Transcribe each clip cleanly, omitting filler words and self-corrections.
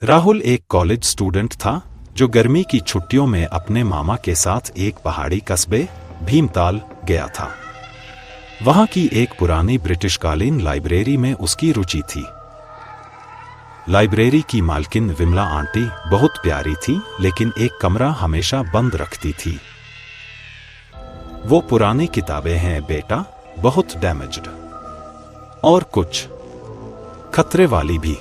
राहुल एक college student था जो गर्मी की छुट्टियों में अपने मामा के साथ एक पहाड़ी कस्बे भीमताल गया था। वहां की एक पुरानी ब्रिटिशकालीन लाइब्रेरी में उसकी रुचि थी। लाइब्रेरी की मालकिन विमला आंटी बहुत प्यारी थी, लेकिन एक कमरा हमेशा बंद रखती थी। वो पुरानी किताबें हैं बेटा, बहुत डैमेज्ड, और कुछ खतरे वाली भी।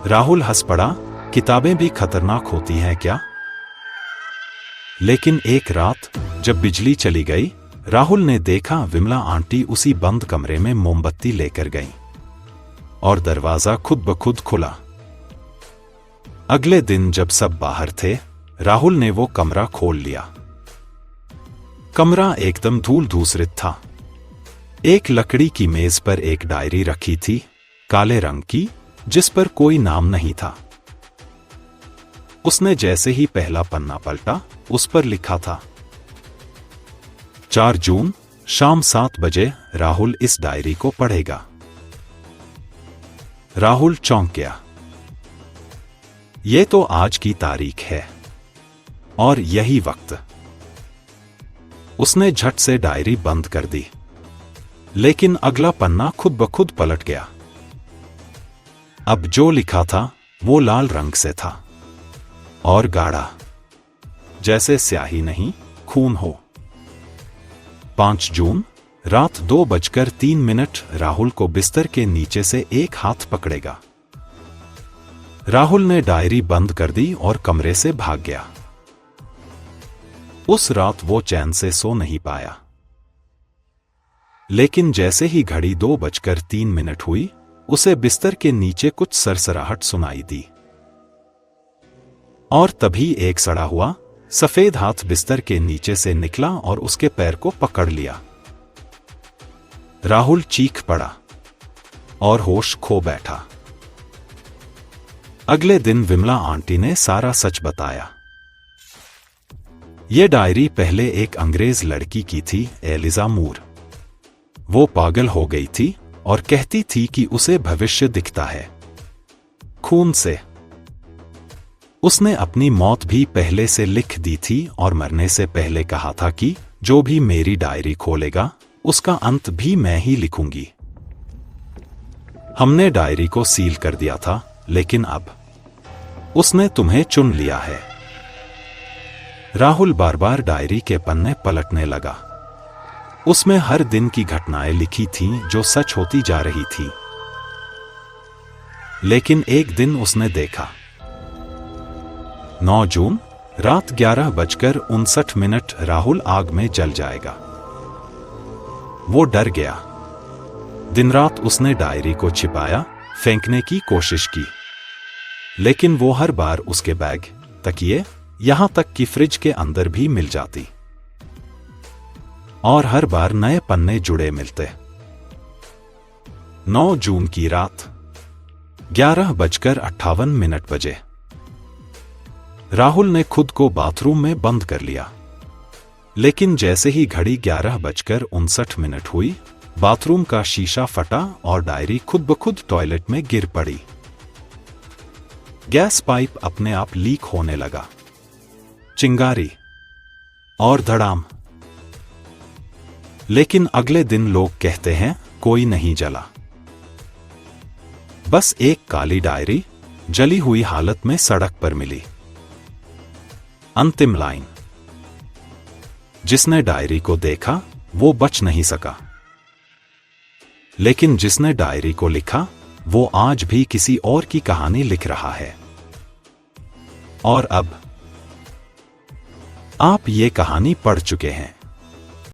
राहुल हंस पड़ा, किताबें भी खतरनाक होती हैं क्या? लेकिन एक रात जब बिजली चली गई, राहुल ने देखा विमला आंटी उसी बंद कमरे में मोमबत्ती लेकर गईं और दरवाजा खुद ब खुद खुला। अगले दिन जब सब बाहर थे, राहुल ने वो कमरा खोल लिया। कमरा एकदम धूल धूसरित था। एक लकड़ी की मेज पर एक डायरी रखी थी, काले रंग की, जिस पर कोई नाम नहीं था। उसने जैसे ही पहला पन्ना पलटा, उस पर लिखा था 4 जून शाम 7 बजे राहुल इस डायरी को पढ़ेगा। राहुल चौंक गया। ये तो आज की तारीख है और यही वक्त। उसने झट से डायरी बंद कर दी, लेकिन अगला पन्ना खुद ब खुद पलट गया। अब जो लिखा था वो लाल रंग से था और गाढ़ा, जैसे स्याही नहीं, खून हो। 5 जून रात 2:03 राहुल को बिस्तर के नीचे से एक हाथ पकड़ेगा। राहुल ने डायरी बंद कर दी और कमरे से भाग गया। उस रात वो चैन से सो नहीं पाया। लेकिन जैसे ही घड़ी 2:03 हुई, उसे बिस्तर के नीचे कुछ सरसराहट सुनाई दी। और तभी एक सड़ा हुआ सफेद हाथ बिस्तर के नीचे से निकला और उसके पैर को पकड़ लिया। राहुल चीख पड़ा और होश खो बैठा। अगले दिन विमला आंटी ने सारा सच बताया। यह डायरी पहले एक अंग्रेज लड़की की थी, एलिजा मूर। वो पागल हो गई थी और कहती थी कि उसे भविष्य दिखता है खून से। उसने अपनी मौत भी पहले से लिख दी थी और मरने से पहले कहा था कि जो भी मेरी डायरी खोलेगा, उसका अंत भी मैं ही लिखूंगी। हमने डायरी को सील कर दिया था, लेकिन अब उसने तुम्हें चुन लिया है। राहुल बार बार डायरी के पन्ने पलटने लगा। उसमें हर दिन की घटनाएं लिखी थीं जो सच होती जा रही थी। लेकिन एक दिन उसने देखा 9 जून रात 11:59 राहुल आग में जल जाएगा। वो डर गया। दिन रात उसने डायरी को छिपाया, फेंकने की कोशिश की, लेकिन वो हर बार उसके बैग, तकिए, यहां तक कि फ्रिज के अंदर भी मिल जाती। और हर बार नए पन्ने जुड़े मिलते। 9 जून की रात 11:58 बजे राहुल ने खुद को बाथरूम में बंद कर लिया। लेकिन जैसे ही घड़ी 11:59 हुई, बाथरूम का शीशा फटा और डायरी खुद ब खुद टॉयलेट में गिर पड़ी। गैस पाइप अपने आप लीक होने लगा। चिंगारी और धड़ाम। लेकिन अगले दिन लोग कहते हैं कोई नहीं जला। बस एक काली डायरी जली हुई हालत में सड़क पर मिली। अंतिम लाइन। जिसने डायरी को देखा वो बच नहीं सका, लेकिन जिसने डायरी को लिखा वो आज भी किसी और की कहानी लिख रहा है। और अब आप ये कहानी पढ़ चुके हैं।